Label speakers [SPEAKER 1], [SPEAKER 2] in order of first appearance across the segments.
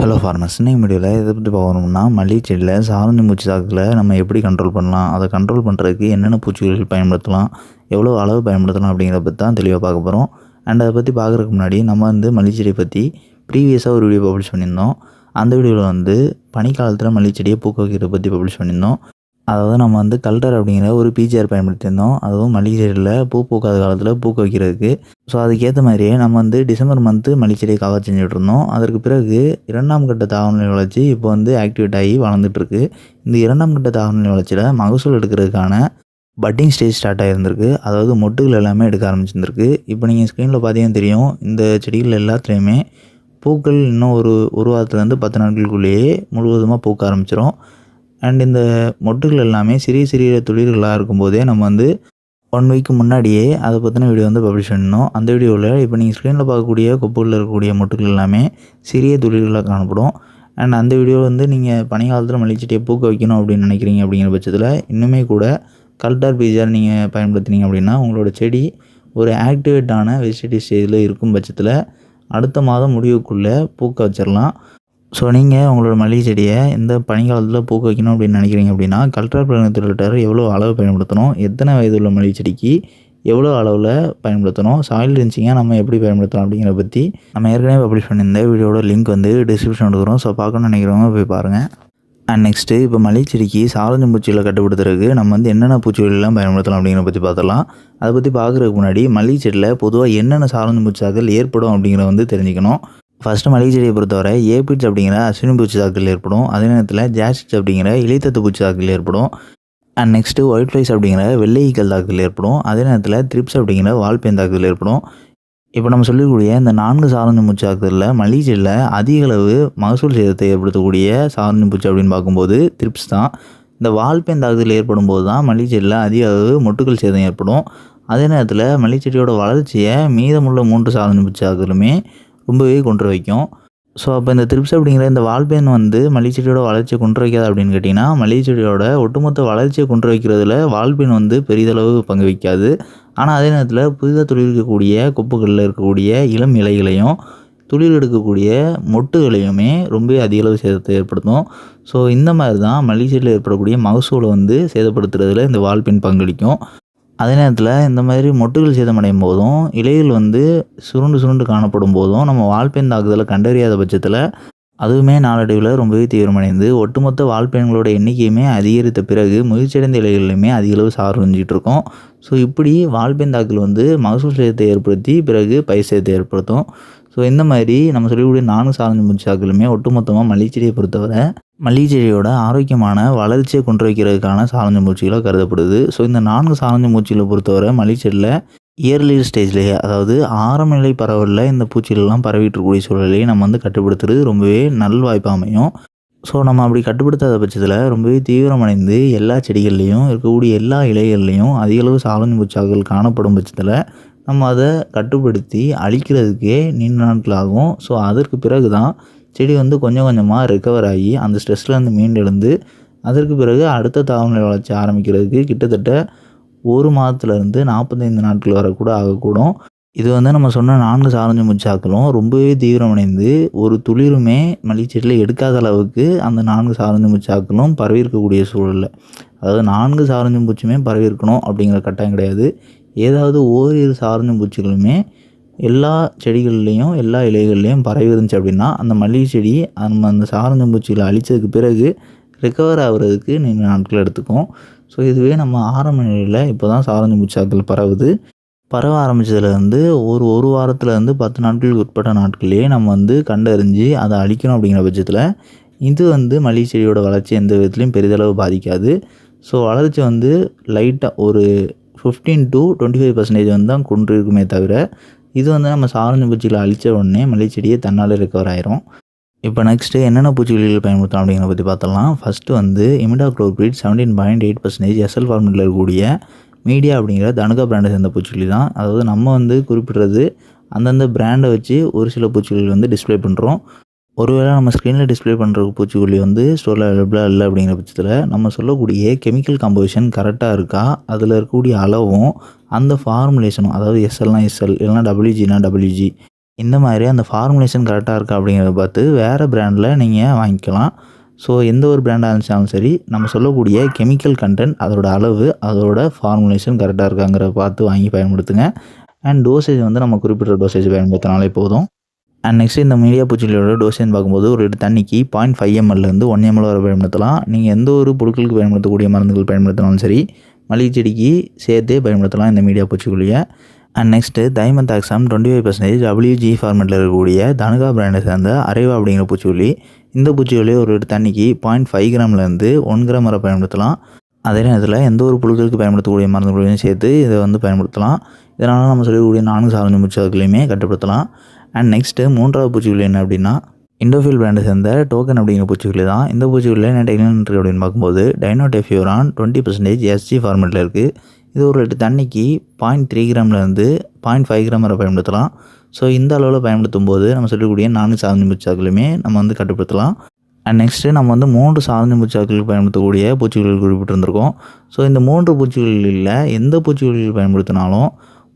[SPEAKER 1] Hello farmers, இன்னைக்கு வீடியோவில் இதை பற்றி பார்க்கணும்னா மல்லிகை செடியில் சாரஞ்சி பூச்சி தாக்குதலை நம்ம எப்படி கண்ட்ரோல் பண்ணலாம், அதை கண்ட்ரோல் பண்ணுறதுக்கு என்னென்ன பூச்சிகள் பயன்படுத்தலாம், எவ்வளோ அளவு பயன்படுத்தலாம் அப்படிங்கிறத பற்றி தான் தெளிவாக பார்க்க போகிறோம். அண்ட் அதை பற்றி பார்க்குறதுக்கு முன்னாடி நம்ம மல்லிகை செடியை பற்றி ப்ரீவியஸாக ஒரு வீடியோ பப்ளிஷ் பண்ணியிருந்தோம். அந்த வீடியோவில் பனிக்காலத்தில் மல்லிகை செடியை பூக்க வைக்கிறத பற்றி பப்ளிஷ் பண்ணியிருந்தோம். அதாவது நம்ம கல்டர் அப்படிங்கிற ஒரு பிஜிஆர் பயன்படுத்தியிருந்தோம். அதுவும் மல்லிகை செடியில் பூ பூக்காத காலத்தில் பூக்க வைக்கிறதுக்கு. ஸோ அதுக்கேற்ற மாதிரியே நம்ம டிசம்பர் மந்த்து மல்லிகை செடியை கவர் செஞ்சுட்டு இருந்தோம். அதற்கு பிறகு 2ஆம் கட்ட தாவரநிலை வளர்ச்சி இப்போ ஆக்டிவேட் ஆகி வளர்ந்துட்டுருக்கு. இந்த 2ஆம் கட்ட தாவரநிலை வளர்ச்சியில் மகசூல் எடுக்கிறதுக்கான பட்டிங் ஸ்டேஜ் ஸ்டார்ட் ஆகிருந்திருக்கு. அதாவது மொட்டுகள் எல்லாமே எடுக்க ஆரம்பிச்சிருந்துருக்கு. இப்போ நீங்கள் ஸ்க்ரீனில் பார்த்தீங்கன்னா தெரியும், இந்த செடிகள் எல்லாத்துலேயுமே பூக்கள் இன்னும் ஒரு வாரத்துலேருந்து 10 நாட்களுக்குள்ளேயே முழுவதுமாக பூக்க ஆரம்பிச்சிடும். அண்ட் இந்த மொட்டுகள் எல்லாமே சிறிய சிறிய துளிர்களாக இருக்கும்போதே நம்ம 1 வீக்கு முன்னாடியே அதை பற்றின வீடியோ பப்ளிஷ் பண்ணணும். அந்த வீடியோவில் இப்போ நீங்கள் ஸ்க்ரீனில் பார்க்கக்கூடிய கொப்புகளில் இருக்கக்கூடிய மொட்டுகள் எல்லாமே சிறிய துளிர்களாக காணப்படும். அண்ட் அந்த வீடியோ நீங்கள் பனிக்காலத்தில் மல்லிகை செடியை பூக்க வைக்கணும் அப்படின்னு நினைக்கிறீங்க அப்படிங்கிற பட்சத்தில் இன்னுமே கூட கல்டர் பீஜர் நீங்கள் பயன்படுத்தினீங்க அப்படின்னா உங்களோட செடி ஒரு ஆக்டிவேட்டான வெஜிடேட்டிவ் ஸ்டேஜில் இருக்கும் பட்சத்தில் அடுத்த மாதம் முடிவுக்குள்ளே பூக்க வச்சிடலாம். ஸோ நீங்கள் உங்களோட மல்லிகை செடியை இந்த பனிக்காலத்தில் பூக்க வைக்கணும் அப்படின்னு நினைக்கிறீங்க அப்படின்னா கல்டர் பிளானட்டர் எவ்வளோ அளவு பயன்படுத்தணும், எத்தனை வயது உள்ள மல்லிகை செடிக்கு எவ்வளோ அளவில் பயன்படுத்தணும், சாயில் ரின்ச்சிங்காக நம்ம எப்படி பயன்படுத்தலாம் அப்படிங்கிறத பற்றி நம்ம ஏற்கனவே பப்ளிஷ் பண்ணியிருந்த வீடியோட லிங்க் டிஸ்கிரிப்ஷன் கொடுக்குறோம். ஸோ பார்க்கணும்னு நினைக்கிறவங்க போய் பாருங்கள். அண்ட் நெக்ஸ்ட்டு இப்போ மல்லிகை செடிக்கு சாரஞ்சி பூச்சிகளை கட்டுப்படுத்துறதுக்கு நம்ம என்னென்ன பூச்சிகளெல்லாம் பயன்படுத்தலாம் அப்படிங்கிறத பற்றி பார்த்துலாம். அதை பற்றி பார்க்குறதுக்கு முன்னாடி மல்லிகை செடியில் பொதுவாக என்னென்ன சாரஞ்சி பூச்சாக்கள் ஏற்படும் அப்படிங்கிறத தெரிஞ்சுக்கணும். ஃபஸ்ட்டு மல்லிகை செடியை பொறுத்தவரை ஏபிட்ஸ் அப்படிங்கிற அஸ்வினி பூச்சி தாக்குதல் ஏற்படும். அதே நேரத்தில் ஜாஸ்டிஸ் அப்படிங்கிற இலைத்தத்து பூச்சி தாக்குதல் ஏற்படும். அண்ட் நெக்ஸ்ட்டு ஒயிட் ஃப்ளைஸ் அப்படிங்கிற வெள்ளை ஈக்கள் தாக்குதல் ஏற்படும். அதே நேரத்தில் த்ரிப்ஸ் அப்படிங்கிற வால்பேன் தாக்குதல் ஏற்படும். இப்போ நம்ம சொல்லக்கூடிய இந்த 4 சாரஞ்சி பூச்சி தாக்குதலில் மல்லிகை செடியில் அதிக அளவு மகசூல் சேதத்தை ஏற்படுத்தக்கூடிய சாரஞ்சி பூச்சி அப்படின்னு பார்க்கும்போது த்ரிப்ஸ் தான். இந்த வால்பேன் தாக்குதல் ஏற்படும் போது தான் மல்லிகை செடியில் அதிக அளவு மொட்டுக்கள் சேதம் ஏற்படும். அதே நேரத்தில் மல்லிகை செடியோட வளர்ச்சியை மீதமுள்ள 3 சாரஞ்சி பூச்சி தாக்குதலுமே ரொம்பவே கொண்டு வைக்கும். ஸோ அப்போ இந்த த்ரிப்ஸ் அப்படிங்கிற இந்த வால்பேன் மல்லிகை செடியோட வளர்ச்சியை கொண்டு வைக்காது அப்படின்னு கேட்டிங்கன்னா மல்லிகை செடியோட ஒட்டுமொத்த வளர்ச்சியை கொண்டு வைக்கிறதுல வால்பேன் பெரிதளவு பங்கு வைக்காது. ஆனால் அதே நேரத்தில் புதிதாக துளிர் இருக்கக்கூடிய கொப்புகளில் இருக்கக்கூடிய இளம் இலைகளையும் துளிர் எடுக்கக்கூடிய மொட்டுகளையுமே ரொம்ப அதிக அளவு சேதத்தை ஏற்படுத்தும். ஸோ இந்த மாதிரி தான் மல்லிகை செடியில் ஏற்படக்கூடிய மகசூலை சேதப்படுத்துறதுல இந்த வால்பேன் பங்களிக்கும். அதே நேரத்தில் இந்த மாதிரி மொட்டுகள் சேதமடையும் போதும் இலைகள் சுருண்டு சுருண்டு காணப்படும் போதும் நம்ம வால்பேன் தாக்குதலை கண்டறியாத பட்சத்தில் அதுவுமே நாளடைவில் ரொம்பவே தீவிரமடைந்து ஒட்டுமொத்த வால்பேன்களோட எண்ணிக்கையுமே அதிகரித்த பிறகு முயற்சியடைந்த இலைகளிலுமே அதிக அளவு சாறு வந்துட்டு இருக்கும். ஸோ இப்படி வால்பேன் தாக்குதல் மகசூல் சேதத்தை ஏற்படுத்தி பிறகு பயிர் சேதத்தை ஏற்படுத்தும். ஸோ இந்த மாதிரி நம்ம சொல்லக்கூடிய 4 சாரஞ்சி பூச்சி தாக்குதலுமே ஒட்டுமொத்தமாக மல்லிகை செடியை பொறுத்தவரை மல்லிகை செடியோட ஆரோக்கியமான வளர்ச்சியை கொண்டு வைக்கிறதுக்கான சாரஞ்சி பூச்சிகளாக கருதப்படுது. ஸோ இந்த 4 சாரஞ்சி பூச்சிகளை பொறுத்தவரை மல்லிகை செடியில் இயர்லி ஸ்டேஜ்லேயே, அதாவது ஆரம்ப நிலை பரவலில் இந்த பூச்சிகளெல்லாம் பரவிட்டு இருக்கக்கூடிய சூழலையே நம்ம கட்டுப்படுத்துறது ரொம்பவே நல்வாய்ப்பாக அமையும். ஸோ நம்ம அப்படி கட்டுப்படுத்தாத பட்சத்தில் ரொம்பவே தீவிரமடைந்து எல்லா செடிகள்லேயும் இருக்கக்கூடிய எல்லா இலைகள்லேயும் அதிகளவு சாரஞ்சி பூச்சாக்கள் காணப்படும் பட்சத்தில் நம்ம அதை கட்டுப்படுத்தி அழிக்கிறதுக்கே நீண்ட நாட்கள் ஆகும். ஸோ அதற்கு பிறகு தான் செடி கொஞ்சம் கொஞ்சமாக ரெக்கவர் ஆகி அந்த ஸ்ட்ரெஸ்லேருந்து மீண்டெழுந்து அதற்கு பிறகு அடுத்த தாவரநிலை வளர்ச்சி ஆரம்பிக்கிறதுக்கு கிட்டத்தட்ட 1 மாதத்துலேருந்து 45 நாட்கள் வரை கூட ஆகக்கூடும். இது நம்ம சொன்ன 4 சாரஞ்சி பூச்சாக்களும் ரொம்பவே தீவிரமடைந்து ஒரு துளிருமே மல்லிகை செடியில் எடுக்காத அளவுக்கு அந்த 4 சாரஞ்சி பூச்சாக்களும் பரவி இருக்கக்கூடிய சூழலில், அதாவது 4 சாரஞ்சி பூச்சியுமே பரவி இருக்கணும் அப்படிங்கிற கட்டாயம் கிடையாது. ஏதாவது ஓரிரு சாரஞ்சி பூச்சிகளுமே எல்லா செடிகள்லேயும் எல்லா இலைகள்லேயும் பரவி இருந்துச்சு அப்படின்னா அந்த மல்லிகை செடி நம்ம அந்த சாரஞ்சி பூச்சிகளை அழித்ததுக்கு பிறகு ரெக்கவர் ஆகுறதுக்கு நீண்ட நாட்கள் எடுத்துக்கும். ஸோ இதுவே நம்ம ஆரம்ப நிலையில் இப்போ தான் சாரஞ்சி பூச்சாக்கள் பரவ ஆரம்பித்ததுலேருந்து ஒரு வாரத்துலேருந்து 10 நாட்களுக்கு உட்பட்ட நாட்கள்லேயே நம்ம கண்டறிஞ்சு அதை அழிக்கணும் அப்படிங்கிற பட்சத்தில் இது மல்லிகை செடியோட வளர்ச்சி எந்த விதத்துலையும் பெரிதளவு பாதிக்காது. ஸோ வளர்ச்சி லைட்டாக ஒரு 15 to 25% தான் கொண்டு இருக்குமே தவிர இது நம்ம சாரஞ்சி பூச்சிகளை அழித்த உடனே மல்லிகை செடியை தன்னால் ரெக்கவர் ஆயிரும். இப்போ நெக்ஸ்ட்டு என்னென்ன பூச்சிகளில் பயன்படுத்தலாம் அப்படிங்கிறத பற்றி பார்த்தலாம். ஃபஸ்ட்டு இமிடாக்ளோபிரிட் 17.8% எஸ்எல் ஃபார்முலில் இருக்கக்கூடிய மீடியா அப்படிங்கிற தனுகா பிராண்டை சேர்ந்த பூச்சிகள் தான். அதாவது நம்ம குறிப்பிட்றது அந்தந்த பிராண்டை வச்சு ஒரு சில பூச்சிகள் டிஸ்பிளே பண்ணுறோம். ஒருவேளை நம்ம ஸ்க்ரீனில் டிஸ்பிளே பண்ணுற பூச்சிக்கொல்லி ஸ்டோரில் அவைலபிளாக இல்லை அப்படிங்கிற பட்சத்தில் நம்ம சொல்லக்கூடிய கெமிக்கல் கம்போசிஷன் கரெக்டாக இருக்கா, அதில் இருக்கக்கூடிய அளவும் அந்த ஃபார்முலேஷனும், அதாவது எஸ்எல்னா எஸ்எல் இல்லைனா டபிள்யூஜினா டபிள்யூஜி இந்த மாதிரி அந்த ஃபார்முலேஷன் கரெக்டாக இருக்கா அப்படிங்கிறத பார்த்து வேறு பிராண்டில் நீங்கள் வாங்கிக்கலாம். ஸோ எந்த ஒரு பிராண்டாக இருந்துச்சாலும் சரி, நம்ம சொல்லக்கூடிய கெமிக்கல் கண்டென்ட், அதோட அளவு, அதோட ஃபார்முலேஷன் கரெக்டாக இருக்காங்கிறத பார்த்து வாங்கி பயன்படுத்துங்க. அண்ட் டோசேஜ் வந்து நம்ம குறிப்பிட்ட டோசேஜ் பயன்படுத்தினாலே போதும். அண்ட் நெக்ஸ்ட் இந்த மீடியா பூச்சிகளோட டோசேஜ் பார்க்கும்போது ஒரு லிட்டர் தண்ணிக்கு 0.5 ml 1 ml வரை பயன்படுத்தலாம். நீங்கள் எந்த ஒரு பொருட்களுக்கு பயன்படுத்தக்கூடிய மருந்துகள் பயன்படுத்தினாலும் சரி, மல்லிகை செடிக்கு சேர்த்தே பயன்படுத்தலாம் இந்த மீடியா பூச்சிக்கொல்லியை. அண்ட் நெக்ஸ்ட்டு தைமந்தாக்ஸாம் 25% WG ஃபார்மேட்டில் இருக்கக்கூடிய தனுகா பிராண்டை சேர்ந்த அரேவா அப்படிங்கிற பூச்சிக்கொல்லி. இந்த பூச்சிக்கொல்லியை ஒரு லிட்டர் தண்ணிக்கு 0.5 gramலேருந்து 1 gram வரை பயன்படுத்தலாம். அதே நேரத்தில் எந்த ஒரு புழுக்களுக்கு பயன்படுத்தக்கூடிய மருந்துகளையும் சேர்த்து இதை வந்து பயன்படுத்தலாம். இதனால் நம்ம சொல்லக்கூடிய 4 சாதாரண பூச்சிகளையுமே கட்டுப்படுத்தலாம். அண்ட் நெக்ஸ்ட்டு 3வது பூச்சிக்கொல்லி என்ன அப்படின்னா, இண்டோஃபில் பிராண்டை சேர்ந்த டோக்கன் அப்படிங்கிற பூச்சிக்கொல்லி தான். இந்த பூச்சிக்கொல்லியில் என்ன டெக்னிக் இருக்குது அப்படின்னு பார்க்கும்போது, டைனோடெஃபியூரான் 20% SG ஃபார்மேட்டில் இருக்குது. இது ஒரு லிட்டர் தண்ணிக்கு 0.3 gramலேருந்து 0.5 gram வரை பயன்படுத்தலாம். ஸோ இந்த அளவில் பயன்படுத்தும் போது நம்ம சொல்லக்கூடிய 4 சாதாரண பூச்சிகளையுமே நம்ம வந்து கட்டுப்படுத்தலாம். அண்ட் நெக்ஸ்ட்டு நம்ம வந்து 3 சாதாரண பூச்சிகளுக்கு பயன்படுத்தக்கூடிய பூச்சிக்கொல்லிகள் குறிப்பிட்டிருந்திருக்கோம். ஸோ இந்த 3 பூச்சிக்கொல்லியில் எந்த பூச்சிக்கொல்லிகள் பயன்படுத்தினாலும்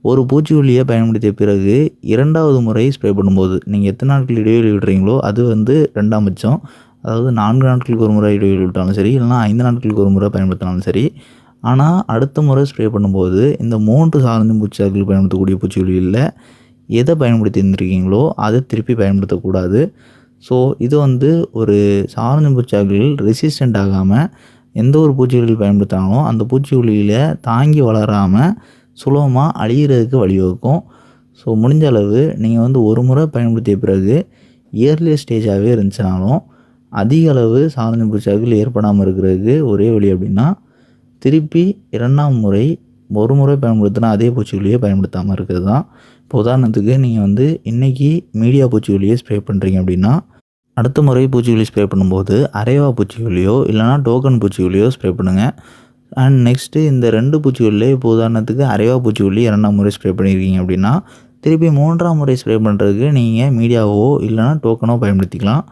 [SPEAKER 1] ஒரு பூச்சிக்கொல்லியை பயன்படுத்திய பிறகு 2வது முறை ஸ்ப்ரே பண்ணும்போது நீங்கள் எத்தனை நாட்கள் இடைவெளி விடுறீங்களோ அது வந்து 2ஆம் பட்சம். அதாவது 4 நாட்களுக்கு ஒரு முறை இடைவெளி விட்டாலும் சரி, இல்லைனா 5 நாட்களுக்கு ஒரு முறை பயன்படுத்தினாலும் சரி. ஆனால் அடுத்த முறை ஸ்ப்ரே பண்ணும்போது இந்த 3 சாதாரண பூச்சிகள் பயன்படுத்தக்கூடிய பூச்சிக்கொல்லியில் எதை பயன்படுத்தி இருந்திருக்கீங்களோ அதை திருப்பி பயன்படுத்தக்கூடாது. ஸோ இது வந்து ஒரு சாதாரண பூச்சிகள் ரெசிஸ்டண்ட் ஆகாமல் எந்த ஒரு பூச்சிக்கொல்லிகள் பயன்படுத்தினாலும் அந்த பூச்சிக்கொல்லியில் தாங்கி வளராமல் சுலபமாக அழிகிறதுக்கு வழிவகுக்கும். ஸோ முடிஞ்ச அளவு நீங்கள் வந்து ஒரு முறை பயன்படுத்திய பிறகு இயர்லி ஸ்டேஜாகவே இருந்துச்சுனாலும் அதிக அளவு சாதாரண பூச்சிகள் ஏற்படாமல் இருக்கிறதுக்கு ஒரே வழி அப்படின்னா, திருப்பி 2ஆம் முறை ஒரு முறை பயன்படுத்தினா அதே பூச்சிக்கொல்லியை பயன்படுத்தாமல் இருக்கிறது தான். இப்போ உதாரணத்துக்கு நீங்கள் வந்து இன்றைக்கி மீடியா பூச்சிக்கொல்லியை ஸ்ப்ரே பண்ணுறீங்க அப்படின்னா, அடுத்த முறை பூச்சிக்கொல்லி ஸ்ப்ரே பண்ணும்போது அரேவா பூச்சிக்கொல்லியோ இல்லைனா டோக்கன் பூச்சிக்கொல்லியோ ஸ்ப்ரே பண்ணுங்கள். அண்ட் நெக்ஸ்ட்டு இந்த 2 பூச்சிக்கொல்லியே இப்போ உதாரணத்துக்கு அரேவா பூச்சிக்கொல்லி 2ஆம் முறை ஸ்ப்ரே பண்ணியிருக்கீங்க அப்படின்னா, திருப்பி 3ஆம் முறை ஸ்ப்ரே பண்ணுறதுக்கு நீங்கள் மீடியாவோ இல்லைனா டோக்கனோ பயன்படுத்திக்கலாம்.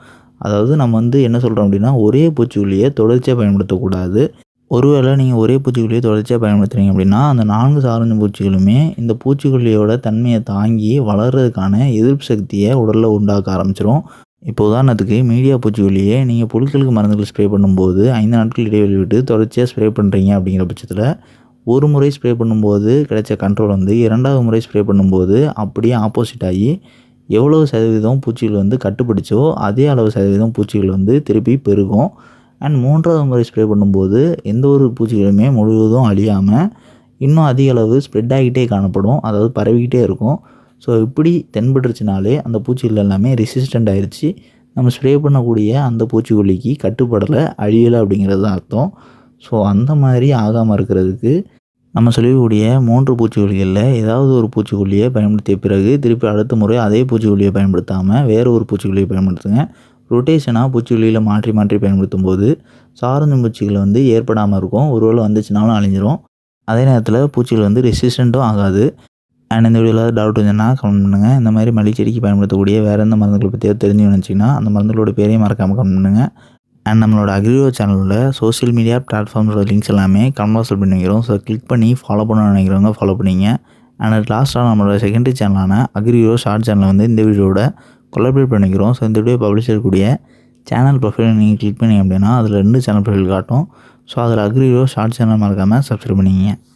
[SPEAKER 1] அதாவது நம்ம வந்து என்ன சொல்கிறோம் அப்படின்னா, ஒரே பூச்சிக்கொல்லியை தொடர்ச்சியாக பயன்படுத்தக்கூடாது. ஒருவேளை நீங்கள் ஒரே பூச்சிக்கொல்லியை தொடர்ச்சியாக பயன்படுத்துகிறீங்க அப்படின்னா, அந்த 4 சாதாரண பூச்சிகளுமே இந்த பூச்சிக்கொல்லியோட தன்மையை தாங்கி வளர்கிறதுக்கான எதிர்ப்பு சக்தியை உடலில் உண்டாக்க ஆரம்பிச்சிடும். இப்போ உதாரணத்துக்கு மீடியா பூச்சிக்கொல்லியை நீங்கள் புழுக்களுக்கு மருந்துகள் ஸ்ப்ரே பண்ணும்போது 5 நாட்கள் இடைவெளி விட்டு தொடர்ச்சியாக ஸ்ப்ரே பண்ணுறீங்க அப்படிங்கிற பட்சத்தில் ஒரு முறை ஸ்ப்ரே பண்ணும்போது கிடைச்ச கண்ட்ரோல் வந்து 2வது முறை ஸ்ப்ரே பண்ணும்போது அப்படியே ஆப்போசிட் ஆகி எவ்வளோ சதவீதம் பூச்சிகள் வந்து கட்டுப்பிடிச்சோ அதே அளவு சதவீதம் பூச்சிகள் வந்து திருப்பி பெருகும். அண்ட் 3வது முறை ஸ்ப்ரே பண்ணும்போது எந்த ஒரு பூச்சிகளுமே முழுவதும் அழியாமல் இன்னும் அதிக அளவு ஸ்ப்ரெட் ஆகிட்டே காணப்படும். அதாவது பரவிக்கிட்டே இருக்கும். ஸோ இப்படி தென்பட்டுருச்சுனாலே அந்த பூச்சிகள் எல்லாமே ரெசிஸ்டண்ட் ஆயிடுச்சு. நம்ம ஸ்ப்ரே பண்ணக்கூடிய அந்த பூச்சிக்கொல்லிக்கு கட்டுப்படலை, அழியலை அப்படிங்கிறது தான் அர்த்தம். ஸோ அந்த மாதிரி ஆகாமல் இருக்கிறதுக்கு நம்ம சொல்லக்கூடிய 3 பூச்சிக்கொல்லிகளில் ஏதாவது ஒரு பூச்சிக்கொல்லியை பயன்படுத்திய பிறகு திருப்பி அடுத்த முறை அதே பூச்சிக்கொல்லியை பயன்படுத்தாமல் வேறு ஒரு பூச்சிக்கொல்லியை பயன்படுத்துங்க. ரொட்டேஷனாக பூச்சிக்கொல்லியில் மாற்றி மாற்றி பயன்படுத்தும் போது சாதாரண பூச்சிகள் வந்து ஏற்படாமல் இருக்கும். ஒருவேளை வந்துச்சுனாலும் அழிஞ்சிரும். அதே நேரத்தில் பூச்சிகள் வந்து ரெசிஸ்டண்ட்டும் ஆகாது. அண்ட் இந்த வீடியோவில் டவுட் இருந்துச்சுன்னா கமெண்ட் பண்ணுங்கள். இந்த மாதிரி மல்லிகை செடிக்கு பயன்படுத்தக்கூடிய வேறு எந்த மருந்துகளை பற்றியாவது தெரிஞ்சு நினச்சிங்கன்னா அந்த மருந்துகளோட பேரையும் மறக்காமல் கமெண்ட் பண்ணுங்கள். அண்ட் நம்மளோட அக்ரியோ சேனலில் சோஷியல் மீடியா பிளாட்ஃபார்ம்ஸோட லிங்க்ஸ் எல்லாமே கமெண்ட் பண்ணி வைக்கிறோம். ஸோ கிளிக் பண்ணி ஃபாலோ பண்ணணும்னு நினைக்கிறவங்க ஃபாலோ பண்ணிங்க. அண்ட் லாஸ்ட்டாக நம்மளோட செகண்டரி சேனலான அக்ரியோ ஷார்ட் சேனலை வந்து இந்த வீடியோட கொலாபரேட் பண்ணிக்கிறோம். ஸோ இந்த வீடியோ பப்ளிஷ் இருக்கக்கூடிய சேனல் ப்ரொஃபைல் நீங்கள் கிளிக் பண்ணிங்க அப்படின்னா அதில் 2 சேனல் ப்ரொஃபைல் காட்டும். ஸோ அதில் அக்ரியோ ஷார்ட் சேனல் மறக்காமல் சப்ஸ்கிரைப் பண்ணிங்க.